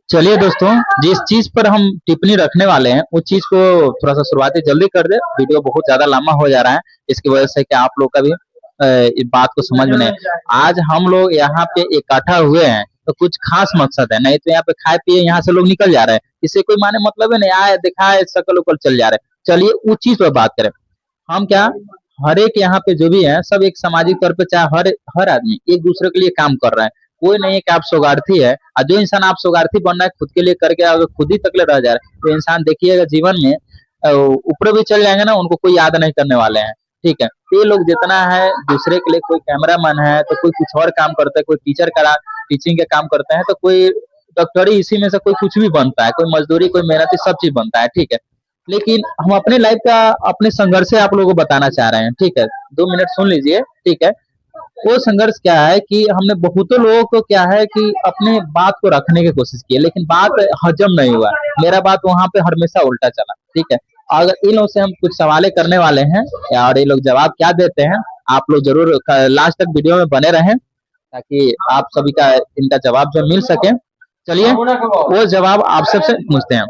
चलिए दोस्तों, जिस चीज पर हम टिप्पणी रखने वाले हैं उस चीज को थोड़ा सा शुरुआती जल्दी कर दे। वीडियो बहुत ज्यादा लंबा हो जा रहा है, इसकी वजह से कि आप लोग का भी इस बात को समझ में नहीं। आज हम लोग यहाँ पे इकट्ठा हुए हैं तो कुछ खास मकसद है, नहीं तो यहाँ पे खाए पिए यहाँ से लोग निकल जा रहे हैं। इससे कोई माने मतलब है नहीं, आए दिखाए शकल उकल चल जा रहे हैं। चलिए उस चीज पर बात करें। हम क्या, हर एक यहाँ पे जो भी है सब एक सामाजिक तौर पे, चाहे हर हर आदमी एक दूसरे के लिए काम कर रहा है। कोई नहीं है कि आप स्वार्थी है, और जो इंसान आप स्वार्थी बन रहा है खुद के लिए करके, अगर खुद ही तकले रह जा रहा है तो इंसान देखिएगा जीवन में ऊपर भी चल जाएंगे ना, उनको कोई याद नहीं करने वाले हैं। ठीक है, तो ये लोग जितना है दूसरे के लिए, कोई कैमरा मैन है तो कोई कुछ और काम करता है, कोई टीचर करा टीचिंग के काम करते हैं, तो कोई डॉक्टरी, इसी में से कोई कुछ भी बनता है, कोई मजदूरी, कोई मेहनती, सब चीज बनता है। ठीक है, लेकिन हम अपने लाइफ का, अपने संघर्ष से आप लोगों को बताना चाह रहे हैं। ठीक है, 2 मिनट सुन लीजिए। ठीक है, वो संघर्ष क्या है कि हमने बहुतों लोगों को क्या है कि अपने बात को रखने की कोशिश की है, लेकिन बात हजम नहीं हुआ। मेरा बात वहां पे हमेशा उल्टा चला। ठीक है, अगर इन लोगों से हम कुछ सवाल करने वाले हैं और ये लोग जवाब क्या देते हैं, आप लोग जरूर लास्ट तक वीडियो में बने रहें ताकि आप सभी का इनका जवाब जो मिल सके। चलिए वो जवाब आप सबसे पूछते हैं।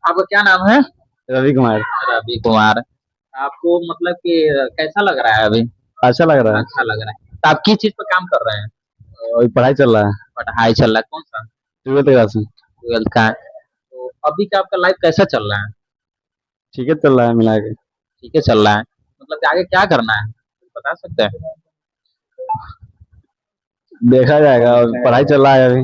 आपका क्या नाम है? रवि कुमार। रवि कुमार। आपको मतलब कि कैसा लग रहा है अभी? अच्छा लग रहा है। अच्छा लग रहा है। तो आप किस चीज पर काम कर रहे हैं? अभी पढ़ाई चल रहा है। पढ़ाई चल रहा है, कौन सा? 12th क्लास में। 12th का है। तो अभी का आपका लाइफ कैसा चल रहा है? ठीक है चल रहा है मिला के। ठीक है चल रहा है। मतलब कि आगे क्या करना है बता सकते हैं? देखा जाएगा, पढ़ाई चल रहा है अभी।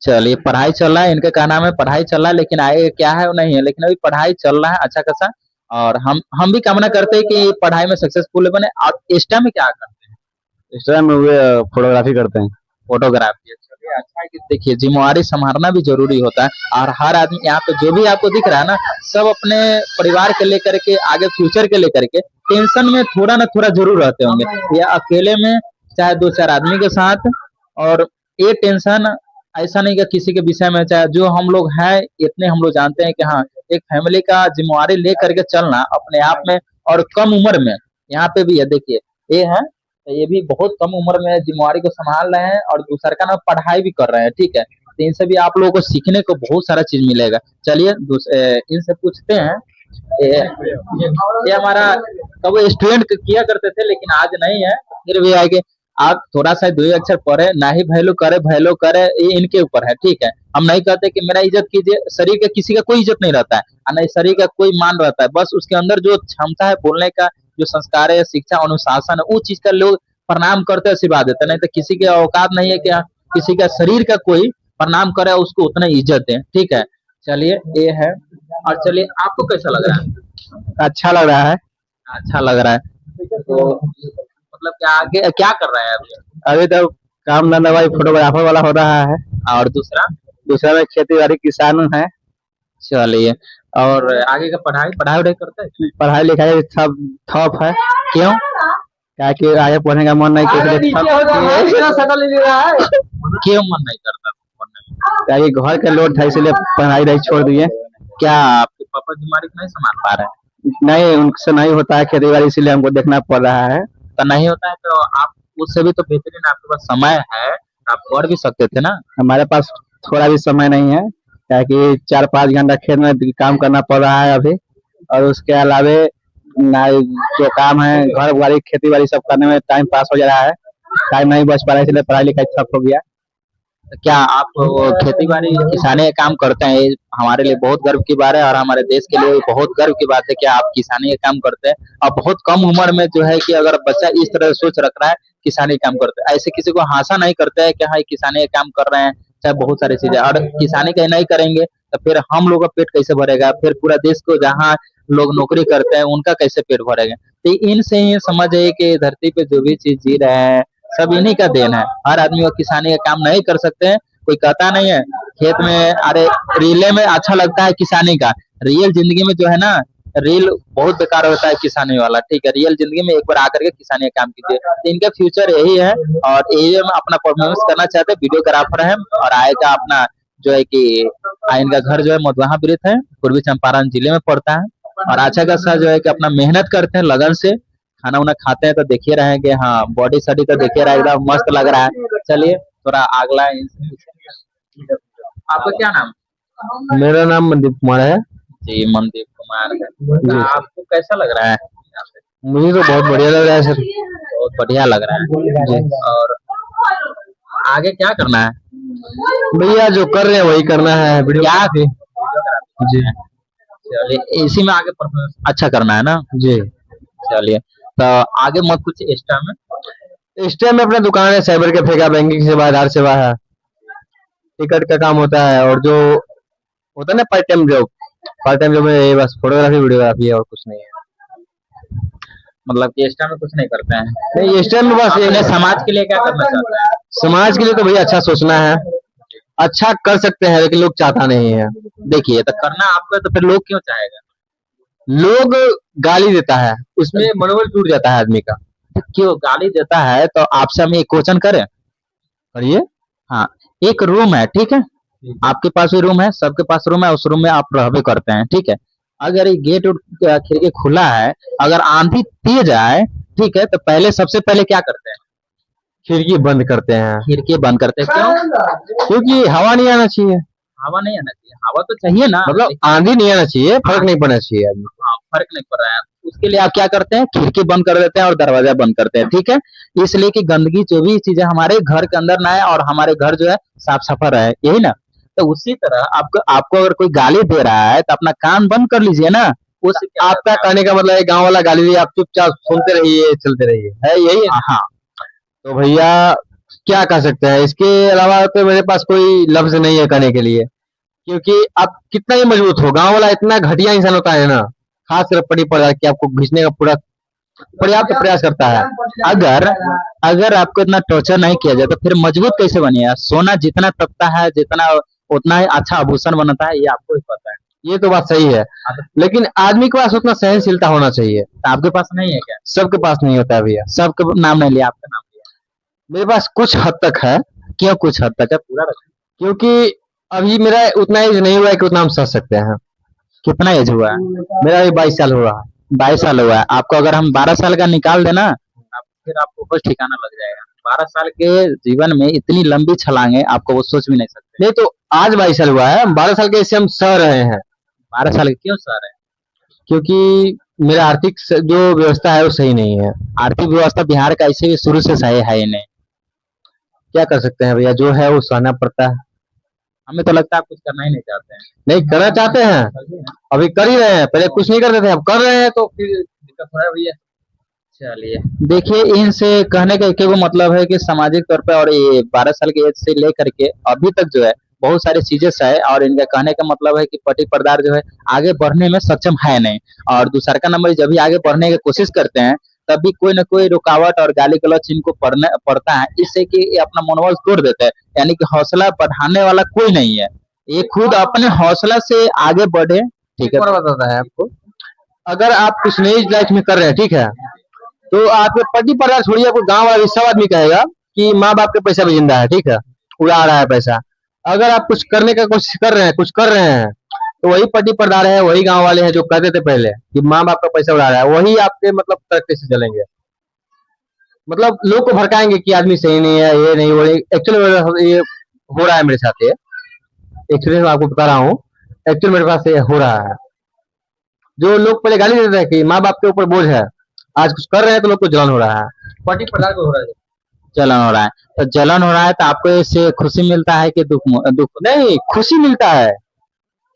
चलिए पढ़ाई चल रहा है, इनका क्या नाम है, पढ़ाई चल रहा है, लेकिन आगे क्या है वो नहीं है, लेकिन अभी पढ़ाई चल रहा है अच्छा खासा। और हम भी कामना करते हैं कि पढ़ाई में सक्सेसफुल बने। और इंस्टा में क्या करते हैं? इस टाइम में वे फोटोग्राफी करते हैं। फोटोग्राफी। चलिए अच्छा है कि देखिए जिम्मेवारी संभालना भी जरूरी होता है। और हर आदमी यहाँ पे जो भी आपको दिख रहा है ना, सब अपने परिवार के लेकर के, आगे फ्यूचर के लेकर के टेंशन में थोड़ा ना थोड़ा जरूर रहते होंगे, या अकेले में, चाहे 2-4 आदमी के साथ। और ये टेंशन ऐसा नहीं कि किसी के विषय में, चाहे जो हम लोग हैं इतने हम लोग जानते हैं कि हाँ, एक फैमिली का जिम्मेवारी ले करके चलना अपने आप में, और कम उम्र में यहाँ पे भी है। देखिए ये है, तो ये भी बहुत कम उम्र में जिम्मेवारी को संभाल रहे हैं और दूसरा का ना पढ़ाई भी कर रहे हैं। ठीक है, तो इनसे भी आप लोगों को सीखने को बहुत सारा चीज मिलेगा। चलिए इनसे पूछते हैं। ये हमारा कब स्टूडेंट किया करते थे, लेकिन आज नहीं है, फिर भी आगे आप थोड़ा सा 2 अक्षर पढ़े, ना ही वैल्यू करे, ये इनके ऊपर है। ठीक है, हम नहीं कहते कि मेरा इज्जत कीजिए, शरीर का किसी का कोई इज्जत नहीं रहता है, और नहीं शरीर का कोई मान रहता है। बस उसके अंदर जो क्षमता है बोलने का, जो संस्कार है, शिक्षा, अनुशासन है, वो चीज का लोग प्रणाम करते आशीर्वाद देते। नहीं तो किसी के औकात नहीं है कि किसी का शरीर का कोई प्रणाम करे, उसको उतना इज्जत दे। ठीक है, चलिए ये है। और चलिए आपको कैसा लग रहा है? अच्छा लग रहा है। अच्छा लग रहा है। तो मतलब क्या आगे क्या कर रहे हैं अभी? अभी तो काम धंधा भाई फोटोग्राफर वाला हो रहा है। और दूसरा? दूसरा में खेती बाड़ी किसान है। चलिए, और आगे का पढ़ाई पढ़ाई वढ़ाई करते हैं? पढ़ाई लिखाई सब ठप है। क्यों? क्या कि आगे पढ़ने का मन नहीं, क्यों मन नहीं करता पढ़ने में? क्या कि घर का लोड था इसलिए पढ़ाई नहीं छोड़ दिए। क्या आपके पापा बीमारी नहीं संभाल पा रहे हैं? नहीं, उनसे नहीं होता है खेती बाड़ी, इसलिए हमको देखना पड़ रहा है। तो नहीं होता है तो आप उससे भी तो बेहतरीन आपके पास समय है, आप कर भी सकते थे ना। हमारे पास थोड़ा भी समय नहीं है, क्या कि 4-5 घंटा खेत में काम करना पड़ रहा है अभी। और उसके अलावे ना जो काम है घर बाड़ी खेती बाड़ी सब करने में टाइम पास हो जा रहा है, टाइम नहीं बच पा रहा है, इसलिए पढ़ाई लिखाई ठप हो गया। तो क्या आप खेती बाड़ी किसानी का काम करते हैं? ये हमारे लिए बहुत गर्व की बात है, और हमारे देश के लिए बहुत गर्व की बात है कि आप किसानी का काम करते हैं। और बहुत कम उम्र में जो है कि अगर बच्चा इस तरह सोच रख रहा है, किसानी काम करते हैं, ऐसे किसी को हासा नहीं करते हैं कि हाँ किसानी का काम कर रहे हैं, चाहे बहुत सारी चीजें। और किसानी का नहीं करेंगे तो फिर हम लोग का पेट कैसे भरेगा, फिर पूरा देश को जहाँ लोग नौकरी करते हैं उनका कैसे पेट भरेगा। तो इनसे ही समझ है कि धरती पे जो भी चीज जी रहे हैं सब इन्हीं का देन है। हर आदमी वो किसानी का काम नहीं कर सकते हैं। कोई कहता नहीं है खेत में, अरे रीले में अच्छा लगता है किसानी का, रियल जिंदगी में जो है ना, रील बहुत बेकार होता है किसानी वाला। ठीक है, रियल जिंदगी में एक बार आकर के किसानी का काम कीजिए, तो इनका फ्यूचर यही है। और यही हम अपना परफॉर्मेंस करना चाहते हैं, वीडियोग्राफर है। और आएगा अपना जो है कि इनका घर जो है मोदवाहा वृत्त है, पूर्वी चंपारण जिले में पड़ता है। और अच्छा खासा जो है कि अपना मेहनत करते हैं लगन से, खाना उना खाते हैं, तो देखिए रहे हैं कि हाँ बॉडी सडी तो देखिए रहा है, एकदम मस्त लग रहा है। चलिए थोड़ा अगला इनसे पूछेंगे। आपका क्या नाम? मेरा नाम मनदीप कुमार है। जी, मनदीप कुमार है। जी। आपको कैसा लग रहा है यहाँ पे? मुझे तो बहुत बढ़िया लग रहा है सर। बहुत बढ़िया लग रहा है। जी। और आगे क्या करना है? भैया जो कर रहे हैं वही करना है, वीडियो क्या? भी। जी। चलिए, इसी में आगे परफॉर्मेंस अच्छा करना है ना? जी। चलिए, तो आगे मत कुछ एक्स्ट्रा में। इस टाइम में अपना दुकान है, साइबर कैफे का, बैंकिंग सेवा, आधार सेवा है, टिकट का काम होता है, और जो होता है ना पार्ट टाइम जॉब में ये बस फोटोग्राफी वीडियोग्राफी है और कुछ नहीं है। मतलब कि एक्स्ट्रा में कुछ नहीं करते हैं? नहीं, इस टाइम में बस अपने समाज के लिए क्या करना चाहते हैं? समाज के लिए तो भैया अच्छा सोचना है, अच्छा कर सकते हैं, लेकिन लोग चाहता नहीं है। देखिए, तो करना आपको है, तो फिर लोग क्यों चाहेगा? लोग गाली देता है, उसमें मनोबल टूट जाता है आदमी का। तो क्यों गाली देता है? तो आपसे हम एक क्वेश्चन करें। करिए। हाँ, एक रूम है, ठीक है? आपके पास भी रूम है, सबके पास रूम है, उस रूम में आप रहबे करते हैं, ठीक है? अगर ये गेट खिड़की खुला है, अगर आंधी तेज आए, ठीक है, तो पहले सबसे पहले क्या करते हैं? खिड़की बंद करते हैं, खिड़की बंद करते हैं। क्यों? क्योंकि हवा नहीं आना चाहिए। हवा नहीं आना चाहिए? हवा तो चाहिए ना। मतलब आंधी नहीं आना चाहिए, फर्क नहीं पड़ना चाहिए आदमी को। हाँ, फर्क नहीं पड़ रहा है। उसके लिए आप क्या करते हैं? खिड़की बंद कर देते हैं और दरवाजा बंद करते हैं, ठीक है? इसलिए कि गंदगी जो भी चीजें हमारे घर के अंदर ना आए और हमारे घर जो है साफ सफा रहे, यही ना? तो उसी तरह आपको आपको अगर कोई गाली दे रहा है तो अपना कान बंद कर लीजिए ना। उस आपका कहने का मतलब है गांव वाला गाली दिए, आप चुपचाप सुनते रहिए, चलते रहिए, है यही है? हाँ, तो भैया क्या कह सकते हैं, इसके अलावा तो मेरे पास कोई लफ्ज नहीं है कहने के लिए, क्योंकि आप कितना ही मजबूत हो, गांव वाला इतना घटिया इंसान होता है ना, खासकर पड़ी पड़ कि आपको घिसने का पूरा पर्याप्त प्रयास करता है। अगर अगर आपको इतना टॉर्चर नहीं किया जाए तो फिर मजबूत कैसे बनिएगा? सोना जितना तपता है, जितना उतना ही अच्छा आभूषण बनता है, ये आपको ही पता है। ये तो बात सही है, लेकिन आदमी के पास उतना सहनशीलता होना चाहिए। तो आपके पास नहीं है क्या? सबके पास नहीं होता है भैया। सबके नाम नहीं लिया, आपका नाम लिया। मेरे पास कुछ हद तक है, क्यों कुछ हद तक है? पूरा रखा। क्योंकि अभी मेरा उतना एज नहीं हुआ है कि उतना हम सह सकते हैं। कितना एज हुआ है? मेरा अभी 22 साल हो रहा है। 22 साल हुआ है आपको? अगर हम 12 साल का निकाल देना, फिर आपको कुछ ठिकाना लग जाएगा। 12 साल के जीवन में इतनी लंबी छलांगे आपको वो सोच भी नहीं सकते। नहीं तो आज 22 साल हुआ है, 12 साल के इससे हम सह रहे हैं। 12 साल के क्यों सह रहे हैं? क्योंकि मेरा आर्थिक जो व्यवस्था है वो सही नहीं है। आर्थिक व्यवस्था बिहार का ऐसे भी शुरू से सही है ही नहीं। क्या कर सकते हैं भैया, जो है वो सहना पड़ता है। हमें तो लगता है आप कुछ करना ही नहीं चाहते हैं। नहीं करना चाहते हैं, अभी कर ही रहे हैं, पहले कुछ नहीं करते थे, अब कर रहे हैं तो फिर दिक्कत हो रहा है भैया। चलिए, देखिए, इनसे कहने का एक ही मतलब है कि सामाजिक तौर पे और ये 12 साल की एज से लेकर के अभी तक जो है बहुत सारी चीजें है, और इनका कहने का मतलब है कि पति पर्दार जो है आगे बढ़ने में सक्षम है नहीं। और दूसरा का नंबर, जब भी आगे बढ़ने की कोशिश करते हैं तभी कोई ना कोई रुकावट और गाली गलौज इनको पड़ता है, इससे कि ये अपना मनोबल तोड़ देते हैं। यानी कि हौसला बढ़ाने वाला कोई नहीं है, ये खुद अपने हौसला से आगे बढ़े। ठीक है, और बताता है आपको, अगर आप कुछ नई लाइफ में कर रहे हैं, ठीक है, तो आपके पति परिवार छोड़िए, आपको गांव वाला सब आदमी कहेगा कि माँ बाप के पैसा भी जिंदा है, ठीक है, उड़ा रहा है पैसा। अगर आप कुछ करने का कोशिश कर रहे हैं, कुछ कर रहे हैं, तो वही पति पर्दार है, वही गांव वाले हैं जो कहते थे पहले कि माँ बाप का पैसा उड़ा रहा है, वही आपके मतलब तरक्की से चलेंगे। मतलब लोग को भड़काएंगे कि आदमी सही नहीं है, ये नहीं, वो एक्चुअली ये हो रहा है मेरे साथ, ये एक्सपीरियंस आपको बता रहा हूँ, एक्चुअली मेरे पास ये हो रहा है। जो लोग पहले गाली देते हैं कि माँ बाप के ऊपर बोझ है, आज कुछ कर रहे हैं तो लोग को जलन हो रहा है, पति पर्दार को हो रहा है, जलन हो रहा है। तो जलन हो रहा है तो आपको इससे खुशी मिलता है कि दुख? दुख नहीं, खुशी मिलता है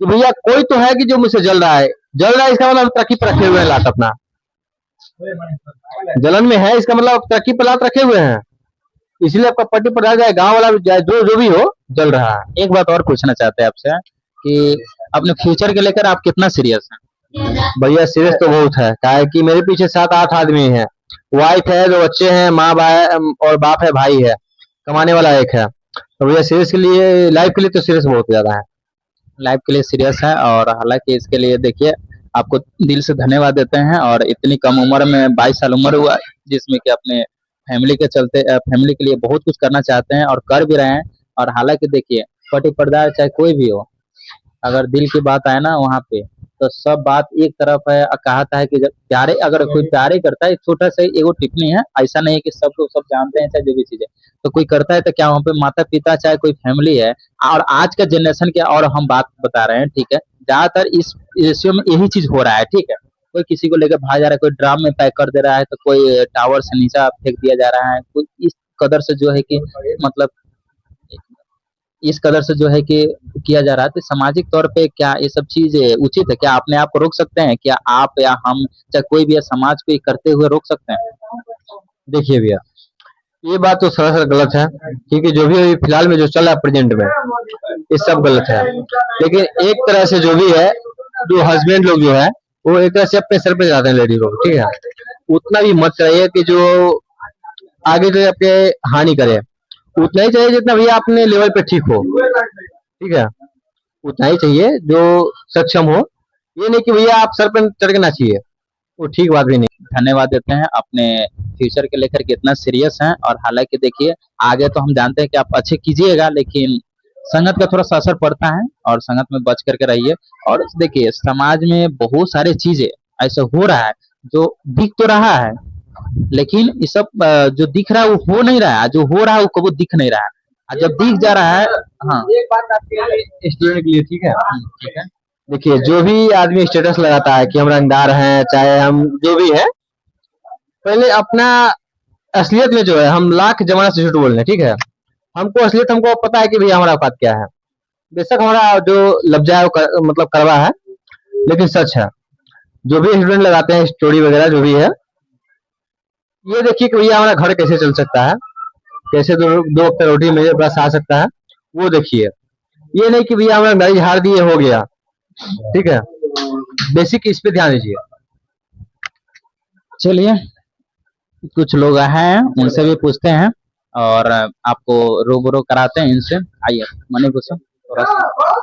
कि भैया कोई तो है कि जो मुझसे जल रहा है। जल रहा है इसका मतलब तरक्की पर रखे हुए हैं लात अपना, जलन में है इसका मतलब तरक्की पर लात रखे हुए हैं, इसलिए आपका पट्टी पर आ जाए, गांव वाला भी जाए, जो जो भी हो जल रहा है। एक बात और पूछना चाहते हैं आपसे कि अपने फ्यूचर के लेकर आप कितना सीरियस हैं? भैया सीरियस तो बहुत है, क्या है कि मेरे पीछे 7-8 आदमी हैं, वाइफ है, 2 बच्चे हैं, माँ और बाप है, भाई है, कमाने वाला एक है। तो भैया सीरियस के लिए, लाइफ के लिए तो सीरियस बहुत ज्यादा है। लाइफ के लिए सीरियस है, और हालांकि इसके लिए देखिए आपको दिल से धन्यवाद देते हैं। और इतनी कम उम्र में 22 साल उम्र हुआ, जिसमें कि अपने फैमिली के चलते फैमिली के लिए बहुत कुछ करना चाहते हैं और कर भी रहे हैं। और हालांकि देखिए, पति पर्दार चाहे कोई भी हो, अगर दिल की बात आए ना वहाँ पे तो सब बात एक तरफ है। कहता है कि जब प्यारे, अगर कोई प्यारे करता है, छोटा सा एगो टिप्पणी है, ऐसा नहीं है कि सब लोग सब जानते हैं चाहे जो भी चीज है, तो कोई करता है तो क्या वहाँ पे माता पिता चाहे कोई फैमिली है, और आज का जनरेशन के, और हम बात बता रहे हैं, ठीक है, ज्यादातर इस रेशियो में यही चीज हो रहा है, ठीक है। कोई किसी को लेकर भाग जा रहा है, कोई ड्राम में पैक कर दे रहा है, तो कोई टावर से नीचा फेंक दिया जा रहा है, कोई इस कदर से जो है कि मतलब इस कदर से जो है कि किया जा रहा है। तो सामाजिक तौर पे क्या ये सब चीज उचित है? क्या अपने आप को रोक सकते हैं? क्या आप या हम, चाहे कोई भी है, समाज को ये करते हुए रोक सकते हैं? देखिए भैया, ये बात तो सरासर गलत है, क्योंकि जो भी अभी फिलहाल में जो चल रहा है प्रेजेंट में, ये सब गलत है। लेकिन एक तरह से जो भी है, जो हस्बैंड लोग जो है, वो एक तरह से अपने सर पे जाते हैं लेडी लोग, ठीक है। उतना भी मत चाहिए कि जो आगे जो आपके हानि करे, उतना ही चाहिए जितना भैया अपने लेवल पे ठीक हो, ठीक है। उतना ही चाहिए जो सक्षम हो, ये नहीं कि भैया आप सर पे चढ़ के नाचिए, वो ठीक बात भी नहीं। धन्यवाद देते हैं, अपने फ्यूचर के लेकर कितना सीरियस हैं। और हालांकि देखिए, आगे तो हम जानते हैं कि आप अच्छे कीजिएगा, लेकिन संगत का थोड़ा सा असर पड़ता है, और संगत में बच करके रहिए। और देखिए, समाज में बहुत सारे चीजें ऐसा हो रहा है जो दिख तो रहा है, लेकिन ये सब जो दिख रहा है वो हो नहीं रहा है, जो हो रहा है वो कबू दिख नहीं रहा है। और जब दिख जा रहा है, हाँ, एक बात आपके स्टूडेंट के लिए, ठीक है। ठीक है। देखिए, जो भी आदमी स्टेटस लगाता है कि हम रंगदार हैं, चाहे हम जो भी है, पहले अपना असलियत में जो है, हम लाख जमाना से झूठ बोल रहे हैं, ठीक है। हमको असलियत, हमको पता है कि भैया हमारा औकात क्या है। बेशक हमारा जो लफ्जा है वो मतलब कड़वा है, लेकिन सच है। जो भी स्टूडेंट लगाते हैं स्टोरी वगैरह जो भी है, ये देखिए कि भैया हमारा घर कैसे चल सकता है, कैसे दो वक्त रोटी मेरे पास आ सकता है, वो देखिए। ये नहीं कि भैया हमारा गाड़ी हार दिए हो गया, ठीक है। बेसिक इस पे ध्यान दीजिए। चलिए, कुछ लोग हैं, उनसे भी पूछते हैं और आपको रूबरू कराते हैं इनसे। आइए मणि भूषण, थोड़ा सा